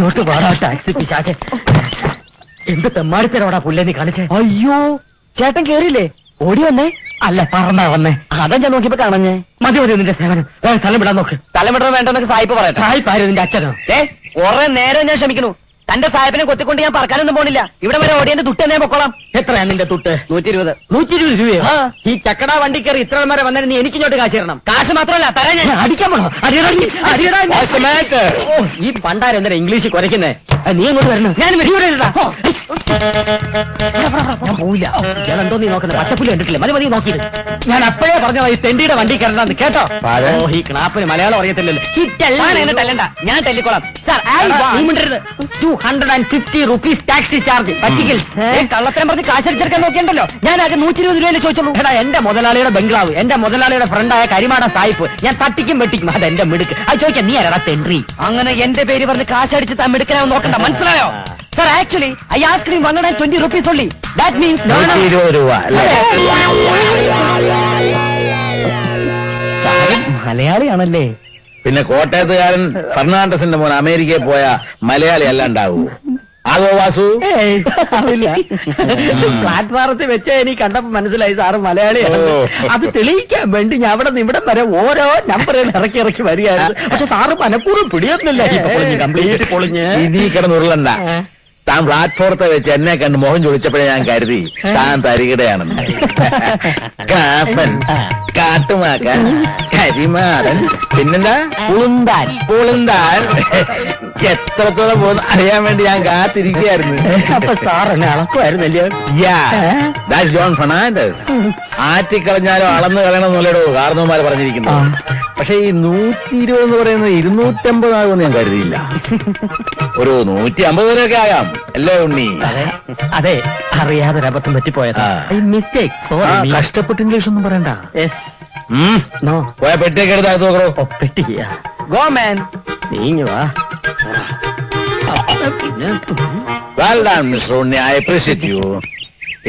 ഇങ്ങോട്ട് വാടാ ടാക്സി പിശാചേ. എന്ത് തെമ്മാടിത്തരോടാ പുല്ലേ നീ കാണിച്ചേ? അയ്യോ ചേട്ടൻ കേറിയില്ലേ? ഓടി വന്നേ? അല്ല പറന്നാ വന്നേ. അതാ ഞാൻ നോക്കിയപ്പോ കാണഞ്ഞേ. മതി മതി നിന്റെ സേവനം. സ്ഥലം വിടാൻ നോക്ക്. സ്ഥലം വിടാൻ വേണ്ടെന്നൊക്കെ സായിപ്പ് പറയട്ടെ. സായിപ്പാര് നിന്റെ അച്ഛനോ? കുറെ നേരം ഞാൻ ക്ഷമിക്കുന്നു. തന്റെ സാഹിബിനെ കൊത്തിക്കൊണ്ട് ഞാൻ പറക്കാനൊന്നും പോണില്ല. ഇവിടെ വരെ ഓടിയന്റെ തുട്ട് തന്നെ പൊക്കോളാം. എത്രയാ നിന്റെ തുട്ട്? 120. 120 രൂപയോ? ഈ ചക്കട വണ്ടി കയറി ഇത്ര വരെ വന്നതിന് നീ എനിക്കിങ്ങോട്ട് കാശ് തരണം. കാശ് മാത്രമല്ല തരാൻ ഞാൻ. അടിക്കാൻ പോണോ? ഈ പണ്ടാരെന്താ ഇംഗ്ലീഷ് കുറയ്ക്കുന്നേ? നീ അങ്ങോട്ട് വരണം. ഞാൻ ഞാൻ പോവില്ല. ഞാനെന്തോ നീ നോക്കുന്നത്? പച്ചപ്പുല്ല് കണ്ടിട്ടില്ലേ? മതി മതി നോക്കിയത്. ഞാൻ അപ്പോഴേ പറഞ്ഞോ ഈ തെണ്ടിയുടെ വണ്ടി കയറണ്ടെന്ന്. കേട്ടോ? ഈ ക്ലാപ്പിന് മലയാളം അറിയത്തില്ലല്ലോ. എന്നെ തല്ലണ്ട, ഞാൻ തല്ലിക്കോളാം. Sir 250 rupees taxi charge. കള്ളത്തരം പറഞ്ഞ് കാശടിച്ചെടുക്കാൻ നോക്കിയണ്ടല്ലോ. ഞാൻ ആകെ 120 രൂപയിൽ ചോദിച്ചോളൂ. എടാ എന്റെ മുതലാളിയുടെ ബംഗ്ലാവ്, എന്റെ മുതലാളിയുടെ ഫ്രണ്ടായ കരിമാട സായിപ്പ്. ഞാൻ തട്ടിക്കും വെട്ടിക്കും. അതെന്റെ മിടുക്ക്. അത് ചോദിക്കാൻ നീ ആരാടാ തെണ്ടി? അങ്ങനെ എന്റെ പേര് പറഞ്ഞ് കാശടിച്ച് താൻ മിടുക്കനാവും നോക്കണ്ട. മനസ്സിലായോ? Sir, actually, I asked him 120 rupees only. That means 120 രൂപ. മലയാളിയാണല്ലേ? പിന്നെ കോട്ടയത്തുകാരൻ ഫെർണാണ്ടസിന്റെ മോൻ അമേരിക്കയിൽ പോയ മലയാളി അല്ല ഉണ്ടാവൂ. ആകോ വാസു? പ്ലാറ്റ്ഫോറത്തിൽ വെച്ചാ എനിക്ക് കണ്ടപ്പോ മനസ്സിലായി സാറ് മലയാളിയാണ്. അത് തെളിയിക്കാൻ വേണ്ടി ഞാൻ അവിടെ നിന്ന് ഇവിടെ വരെ ഓരോ നമ്പറുകൾ ഇറക്കി വരികയായിരുന്നു. പക്ഷെ സാറ് മനഃപൂർവ്വം പിടിയൊന്നുമില്ല. കംപ്ലീറ്റ് പൊളിഞ്ഞ് ഇനി കിടന്നുരുളണ്ട. താൻ പ്ലാറ്റ്ഫോറത്തെ വെച്ച് എന്നെ കണ്ട് മോഹൻ ചോദിച്ചപ്പോഴേ ഞാൻ കരുതി താൻ തരികിടയാണെന്ന്. കാപ്പൻ, കാട്ടുമാക്കൻ, കരിമാടൻ, പിന്നെന്താ പുളുന്താൻ എത്രത്തോളം പോകുന്നു അറിയാൻ വേണ്ടി ഞാൻ കാത്തിരിക്കുകയായിരുന്നു. അപ്പൊ സാർ എന്നെ അളക്കുമായിരുന്നല്ലോ. John Fernandez. ആറ്റിക്കളഞ്ഞാലും അളന്ന് കളയണമെന്നുള്ളടോ കാരണവന്മാര് പറഞ്ഞിരിക്കുന്നു. പക്ഷെ ഈ 120 എന്ന് പറയുന്നത് 250 ആകുമെന്ന് ഞാൻ കരുതിയില്ല. ഒരു 150 വരെയൊക്കെ ആകാം അല്ലേ ഉണ്ണി? അതെ, അറിയാതൊരബദ്ധം പറ്റിപ്പോയതാ. മിസ്റ്റേക്ക്. സോറി. കഷ്ടപ്പെട്ട് ഇംഗ്ലീഷ് ഒന്നും പറയണ്ട. പോയ പെട്ടിയൊക്കെ എടുത്ത് നോക്കണോ? പെട്ടി ഗോ മാൻ. നീങ്ങി വാ. Well done, Mr. Unni. I appreciate you.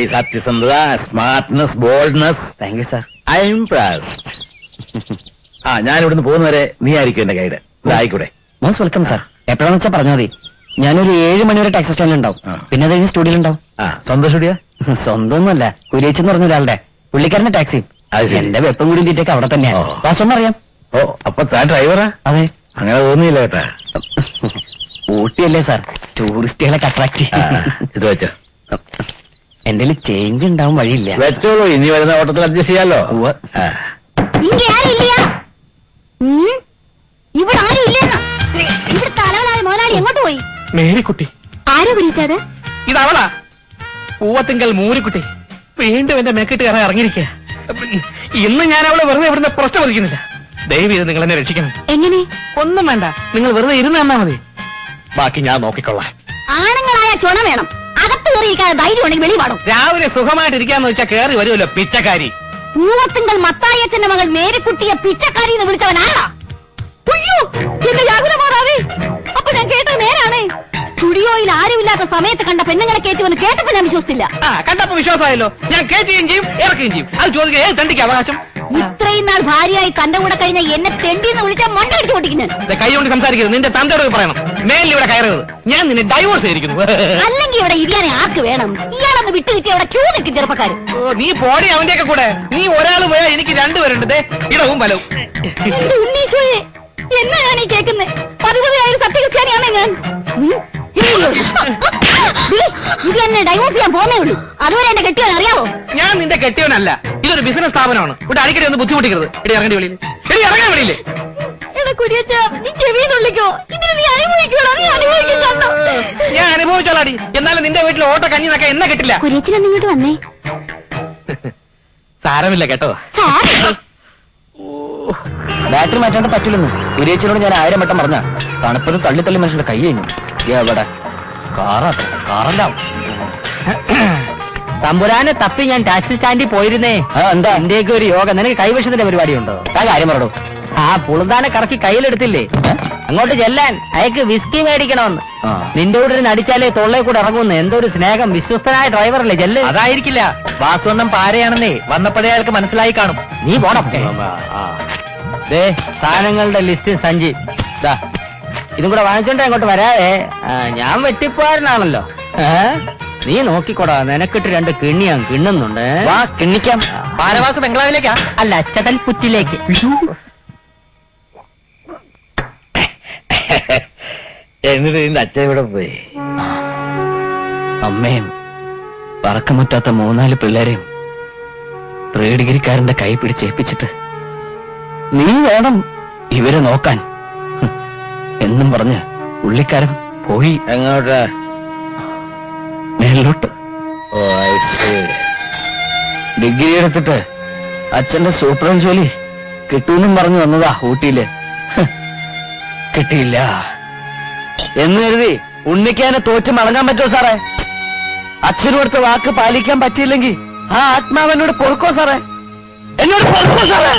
ഈ സത്യസന്ധത, smartness, boldness. Thank you sir. I am impressed. ഞാൻ ഇവിടുന്ന് പോകുന്നവരെ നീ ആയിരിക്കും എന്റെ ഗൈഡ്. ഇതായിക്കൂടെ? Most welcome sir. എപ്പോഴാന്ന് വെച്ചാൽ പറഞ്ഞാൽ മതി. ഞാനൊരു 7 മണി വരെ ടാക്സി സ്റ്റാൻഡിൽ ഉണ്ടാവും. പിന്നെ അത് കഴിഞ്ഞ് സ്റ്റുഡിയോയിൽ ഉണ്ടാവും. സ്വന്തം സ്റ്റുഡിയോ? സ്വന്തമൊന്നുമല്ല, കുരിയച്ചെന്ന് പറഞ്ഞ ഒരാളുടെ. പുള്ളിക്കാരന്റെ ടാക്സി. എന്റെ വെപ്പം കൂടി തീറ്റൊക്കെ അവിടെ തന്നെയാണ്. വാസൊന്നും അറിയാം. ഓ, അപ്പൊ താൻ ഡ്രൈവറാ? അതെ. അങ്ങനെ തോന്നിയില്ല കേട്ടാ. ഊട്ടിയല്ലേ സാർ ടൂറിസ്റ്റുകളൊക്കെ അട്രാക്ട്. ഇത് വെച്ചോ. എന്റെ ചേഞ്ച് ഉണ്ടാവും. വഴിയില്ല. വെച്ചോളൂ, ഇനി വരുന്ന ഓട്ടത്തിൽ അഡ്ജസ്റ്റ് ചെയ്യാലോ. ഇവിടെ ആരും ഇല്ലെന്നാ. ഇവിടെ തലവനായ മോനാളി എങ്ങോട്ട് പോയി? മേരിക്കുട്ടി. ആരോ വിളിച്ചത്? ഇതവളാ, പൂവത്തിങ്കൽ മൂരിക്കുട്ടി. വീണ്ടും എന്റെ മെക്കിട്ട് കയറാൻ ഇറങ്ങിയിരിക്കുക. ഇന്ന് ഞാൻ അവളെ വെറുതെ ഇവിടുന്ന് പ്രശ്നം വധിക്കുന്നില്ല. ദയവ് ചെയ്ത് നിങ്ങൾ എന്നെ രക്ഷിക്കണം. എങ്ങനെ? ഒന്നും വേണ്ട, നിങ്ങൾ വെറുതെ ഇരുന്ന് തന്നാ മതി. ബാക്കി ഞാൻ നോക്കിക്കൊള്ളാം. ആണുങ്ങളായ ചുണ വേണം. അകത്ത് കയറിയിരിക്കാതെ ധൈര്യം ഉണ്ടെങ്കിൽ വെളി പാടും. രാവിലെ സുഖമായിട്ടിരിക്കാന്ന് വെച്ചാൽ കയറി വരുമല്ലോ പിച്ചക്കാരി. പൂവത്തിങ്കൽ മത്തായച്ചന്റെ മകൾ മേരിക്കുട്ടിയെ പിച്ചക്കാരി എന്ന് വിളിച്ചവൻ ആരാ? എന്റെ ജാഗ്രത മാറാതെ. അപ്പൊ ഞാൻ കേട്ടത് നേരാണേ. സ്റ്റുഡിയോയിൽ ആരുമില്ലാത്ത സമയത്ത് കണ്ട പെണ്ണുങ്ങളെ കയറ്റി വന്ന് കേട്ടപ്പോ ഞാൻ വിശ്വസിച്ചില്ല. കണ്ടപ്പോ വിശ്വാസമായല്ലോ. ഞാൻ കയറ്റുകയും ചെയ്യും ഇറക്കുകയും ചെയ്യും. അത് ചോദിക്കാൻ തണ്ടിക്ക് അവകാശം. ഇത്രയും നാൾ ഭാര്യയായി തന്റെ കൂടെ കഴിഞ്ഞ എന്നെ തെണ്ടിന്ന് വിളിച്ചാൽ മണ്ടടിച്ചു പൊട്ടിക്കുന്നു. കൈ കൊണ്ട് സംസാരിക്കരുത്. നിന്റെ തന്തയോട് പറയണം മേലിൽ ഇവിടെ കയറരുത്. ഞാൻ നിന്നെ ഡൈവോഴ്സ് ചെയ്തിരിക്കുന്നു. അല്ലെങ്കിൽ ഇവിടെ ഇരിയാനെ ആർക്ക് വേണം? ഇയാളൊന്ന് വിട്ടു കിട്ടി അവിടെ ക്യൂ നിൽക്കും ചെറുപ്പക്കാര്. നീ പോടി അവന്റെയൊക്കെ കൂടെ. നീ ഒരാൾ പോയാൽ എനിക്ക് 2 പേരുണ്ട്. ഇടവും ബലവും. ഉണ്ണീശോയെ, എന്നാ ഞാൻ ഈ കേൾക്കുന്നത്? 10-10 സത്യക്രിസ്ത്യാനിയാണേ ഞാൻ. ഇത് എന്നെ ഡൈവോഴ്സ് ചെയ്യാൻ പോന്നേ ഉള്ളൂ. അതുവരെ എന്റെ കെട്ടിയവൻ അറിയാവോ? ഞാൻ നിന്റെ കെട്ടിയവനല്ല. ഇതൊരു ബിസിനസ് സ്ഥാപനമാണ്. ഇവിടെ അടിക്കടി ഒന്ന് ബുദ്ധിമുട്ടിക്കരുത്. എടി ഇറങ്ങേണ്ടി വെളിയിൽ. എടി ഇറങ്ങാൻ വെളിയില്ലേ? ഞാൻ അനുഭവിച്ചോളാടി. എന്നാലും നിന്റെ വീട്ടിൽ ഓട്ടോ കഞ്ഞി നക്കാൻ എന്നെ കിട്ടില്ല. കുര്യച്ചിലൊന്നിങ്ങോട്ട് വന്നേ. സാരമില്ല കേട്ടോ. ബാറ്ററി മാറ്റാണ്ട് പറ്റില്ലെന്ന് കുര്യച്ചനോട് ഞാൻ 1000 വട്ടം പറഞ്ഞ. തണുപ്പത് തള്ളി മനുഷ്യരുടെ കൈ കഴിഞ്ഞു. എവിടെ കാറല്ല. തമ്പുരാനെ തപ്പി ഞാൻ ടാക്സി സ്റ്റാൻഡിൽ പോയിരുന്നേ. എന്താ എന്റെയൊക്കെ ഒരു യോഗ. നിനക്ക് കൈവശത്തിന്റെ പരിപാടി ഉണ്ടോ? ആ കാര്യം പറഞ്ഞോ. ആ പുളുന്താനെ കറക്കി കയ്യിലെടുത്തില്ലേ? അങ്ങോട്ട് ചെല്ലാൻ അയക്ക് വിസ്കി മേടിക്കണമെന്ന്. നിന്റെ കൂടെ നടിച്ചാലേ തൊള്ളേ കൂടെ ഇറങ്ങുന്നു. എന്തോ ഒരു സ്നേഹം. വിശ്വസ്തനായ ഡ്രൈവറല്ലേ ചെല്ല്. അതായിരിക്കില്ല, വാസുവണ്ണം പാരയാണെന്നേ വന്നപ്പോഴേ അയാൾക്ക് മനസ്സിലായി കാണും. നീ പോണം. സാധനങ്ങളുടെ ലിസ്റ്റ് സഞ്ചി. ഇതും കൂടെ വാങ്ങിച്ചോണ്ട് അങ്ങോട്ട് വരാതെ. ഞാൻ വെട്ടിപ്പോരനാണല്ലോ. നീ നോക്കിക്കോടാ, നിനക്കിട്ട് 2 കിണ്ണി ഞാൻ കിണ്ണുന്നുണ്ട്. വാ കിണ്ണിക്കാം. പാലവാസ ബംഗ്ലാവിലേക്കാ? അല്ല, ചതൽപുറ്റിലേക്ക്. എന്നിട്ട് നിന്റെ അച്ഛൻ ഇവിടെ പോയി? അമ്മയും പറക്കമുറ്റാത്ത 3-4 പിള്ളേരെയും പ്രീ ഡിഗ്രിക്കാരന്റെ കൈ പിടിച്ചേൽപ്പിച്ചിട്ട് നീ വേണം ഇവരെ നോക്കാൻ എന്നും പറഞ്ഞ് പുള്ളിക്കാരൻ പോയി. എങ്ങോട്ടാ? മേലോട്ട്. ഓ, ഐ സീ. ഡിഗ്രി എടുത്തിട്ട് അച്ഛന്റെ സൂപ്രണ്ട് ജോലി കിട്ടൂന്നും പറഞ്ഞു വന്നതാ ഊട്ടിയില്. കിട്ടിയില്ല എന്ന് കരുതി ഉണ്ണിക്കാനെ തോറ്റ് മടങ്ങാൻ പറ്റുമോ സാറേ? അച്ഛനും കൊടുത്ത വാക്ക് പാലിക്കാൻ പറ്റിയില്ലെങ്കിൽ ആ ആത്മാവെന്നോട് പൊറുക്കോ സാറേ? എന്നോട് പൊറുക്കോ സാറേ?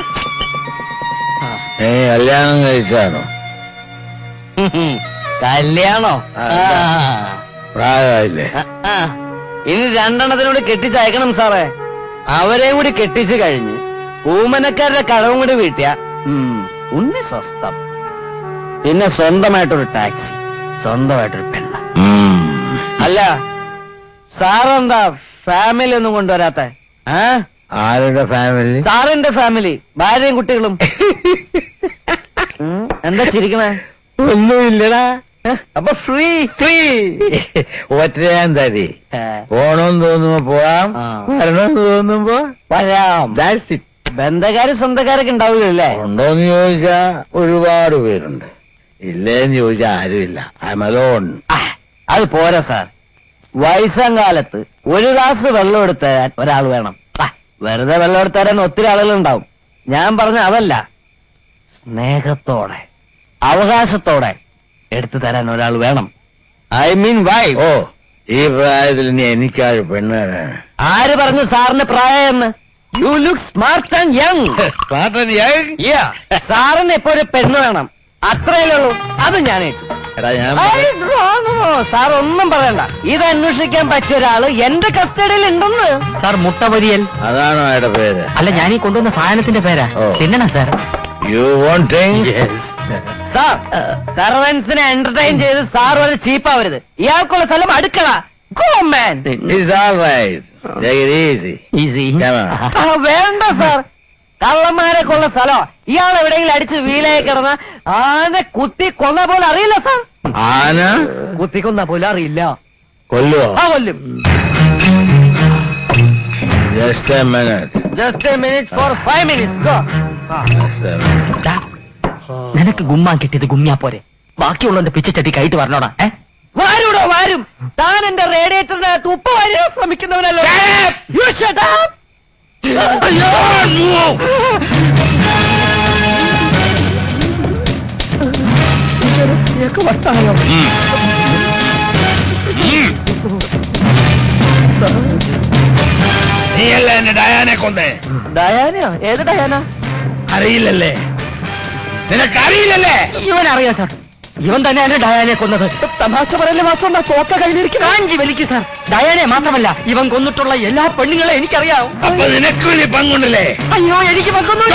നീ കല്യാണം കഴിച്ചാണോ? കല്യാണോ? പ്രായമായില്ലേ? ഇനി 2 കെട്ടിച്ചയക്കണം സാറേ. അവരെയും കൂടി കെട്ടിച്ചു കഴിഞ്ഞ് ഊമനക്കാരുടെ കടവും കൂടി വീട്ടിയ ഉണ്ണി സ്വസ്ഥം. പിന്നെ സ്വന്തമായിട്ടൊരു ടാക്സി, സ്വന്തമായിട്ടൊരു പെണ്ണ. അല്ല സാറെന്താ ഫാമിലി ഒന്നും കൊണ്ടുവരാത്ത? ആരുടെ ഫാമിലി? സാറിന്റെ ഫാമിലി, ഭാര്യയും കുട്ടികളും. എന്താ ചിരിക്കണേ? ഒന്നുമില്ലടാ. അപ്പൊ ഫ്രീ ഫ്രീ. ഒറ്റയാൻ തരി. പോണോന്ന് തോന്നുമ്പോ പോവാം, വരണമെന്ന് തോന്നുമ്പോ വരാം. ബന്ധക്കാരും സ്വന്തക്കാരൊക്കെ ഉണ്ടാവില്ലല്ലേ? ഉണ്ടോന്ന് ചോദിച്ചാ ഒരുപാട് പേരുണ്ട്. ഇല്ലേന്ന് ചോദിച്ചാ ആരുമില്ല. I M alone. അത് പോരാ സാർ. വയസ്സാം കാലത്ത് ഒരു ഗ്ലാസ് വെള്ളം എടുത്ത് തരാൻ ഒരാൾ വേണം. വെറുതെ വെള്ളം എടുത്ത് തരാൻ ഒത്തിരി ആളുകളുണ്ടാവും. ഞാൻ പറഞ്ഞ അതല്ല, സ്നേഹത്തോടെ അവകാശത്തോടെ എടുത്തു തരാൻ ഒരാൾ വേണം. I mean wife. ഓ, ഈ പ്രായത്തിൽ നീ എനിക്കാര് പെണ്ണ്? ആര് പറഞ്ഞു സാറിന് പ്രായമെന്ന്? You look smart and young. സാറിന് ഇപ്പൊ ഒരു പെണ്ണ് വേണം, അത്രയല്ലേ ഉള്ളൂ. അത് ഞാൻ ഏറ്റു. സാർ ഒന്നും പറയണ്ട. ഇത് അന്വേഷിക്കാൻ പറ്റിയ ഒരാള് എന്റെ കസ്റ്റഡിയിൽ ഉണ്ടെന്ന്. സാർ മുട്ടപൊരിയൽ. അതാണോ അയാളുടെ പേര്? അല്ല, ഞാൻ ഈ കൊണ്ടുവന്ന സാധനത്തിന്റെ പേരാ. തിന്നണ sir. You want drink? Sir, സർവൻസിനെ എന്റർടൈൻ ചെയ്ത് സാർ ഒരു ചീപ്പാവരുത്. ഇയാൾക്കുള്ള സ്ഥലം അടുക്കള. Go man. It's all right. Take it easy. Easy. Come on. വേണ്ട സാർ, കള്ളന്മാരൊക്കെ ഉള്ള സ്ഥലം. ഇയാൾ എവിടെയെങ്കിലും അടിച്ച് വീലായി കിടന്ന ആനെ കുത്തി കൊന്ന പോലെ അറിയില്ല സാർ. ആന കുത്തി കൊന്ന പോലെ അറിയില്ല. കൊല്ലുവോ? കൊല്ലും. Just a minute. Just a minute for 5 minutes. Go. Just a minute. നിനക്ക് ഗുമ്മാൻ കിട്ടിയത് ഗുമ്മിയാ പോരെ, ബാക്കിയുള്ളവന്റെ പിച്ചച്ചട്ടി കൈട്ട് പറഞ്ഞോടാ. വാരൂടോ വാരും. താൻ എന്റെ റേഡിയേറ്ററിനകത്ത് ഉപ്പ് വാരിയാൻ ശ്രമിക്കുന്നവനല്ലോ. You shut up. നീയല്ല എന്റെ ഡയാനെ കൊന്നേ. ഡയാനയോ? ഏത് ഡയാന? അറിയില്ലല്ലേ? നിനക്കറിയില്ലല്ലേ? ഇവൻ അറിയാം സാർ. ഇവൻ തന്നെയാണ് ഡയാനെ കൊന്നത്. തമാശ പറയല്ലേ മാസം, തോക്ക കയ്യിലിരിക്കുന്ന കാഞ്ചി വലിക്ക് സാർ. ഡയാനെ മാത്രമല്ല, ഇവൻ കൊന്നിട്ടുള്ള എല്ലാ പെണ്ണുങ്ങളെ എനിക്കറിയാം. അപ്പൊ നിനക്ക് വലിയ പങ്കുണ്ടല്ലേ? അയ്യോ, എനിക്ക് പങ്കൊന്നും.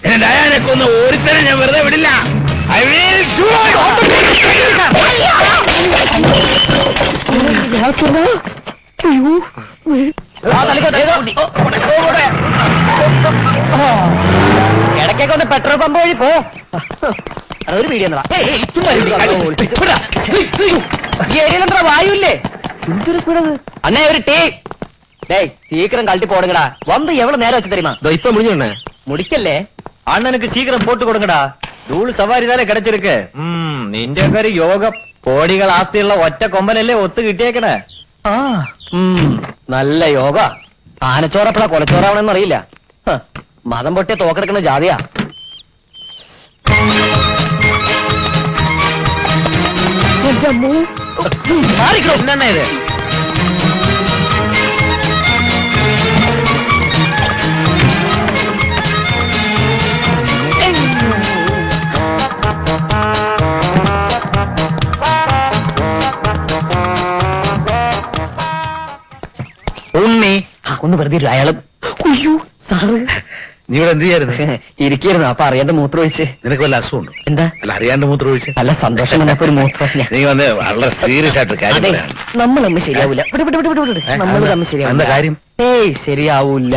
എന്നെ ഡയാനെ കൊന്ന് ഒരുത്തനെ ഞാൻ വെറുതെ വിടില്ല. I will shoot. ഇടയ്ക്കൊക്കെ ഒന്ന് പെട്രോൾ പമ്പ് വഴി പോ. അതൊരു വീഡിയോ ഏരിയയിലെന്താ വായുല്ലേ? അന്നേ ഒരു ടീ. டேய் சீக்கிரம் கழட்டி போடுங்கடா. வந்து எவ்வளவு நேரம் வச்சு தெரியுமா? இப்ப முடிஞ்சோண்ணே. முடிக்கல. அண்ணனுக்கு சீக்கிரம் போட்டு கொடுங்கடா. ரூல் சவாரி தானே கிடைச்சிருக்கு. നിന്റെ ഒക്കെ ഒരു യോഗം. കോടികൾ ആസ്തിയുള്ള ഒറ്റ കൊമ്പനല്ലേ ഒത്തു കിട്ടിയേക്കണേ. നല്ല യോഗ. ആനച്ചോറപ്പളാ കൊലച്ചോറാവണമെന്ന് അറിയില്ല. മതം പൊട്ടിയ തോക്കെടുക്കുന്ന ജാതിയാ. മാറിക്കോ. എന്നാ ഇത്? ഉണ്ണി ഒന്ന് വെറുതെ അയാളും. അയ്യോ സാറ് നീ ഇവിടെ എന്ത് ചെയ്യായിരുന്നു? ഇരിക്കായിരുന്നു. അപ്പൊ അറിയാണ്ട് മൂത്രം ഒഴിച്ച്. നിനക്ക് വല്ല അസുഖമുണ്ടോ? എന്താ? അല്ല, അറിയാണ്ട് മൂത്രം ഒഴിച്ച്. നല്ല സന്തോഷം വന്നപ്പോ ഒരു മൂത്രം. നീ വന്ന് വളരെ സീരിയസ് ആയിട്ട് കാര്യം അതെ, പറയാണ്. നമ്മൾ തമ്മിൽ ശരിയാവൂല. നമ്മൾ തമ്മിൽ എന്താ ശരിയാവൂല. കാര്യം? ഏയ് ശരിയാവൂല.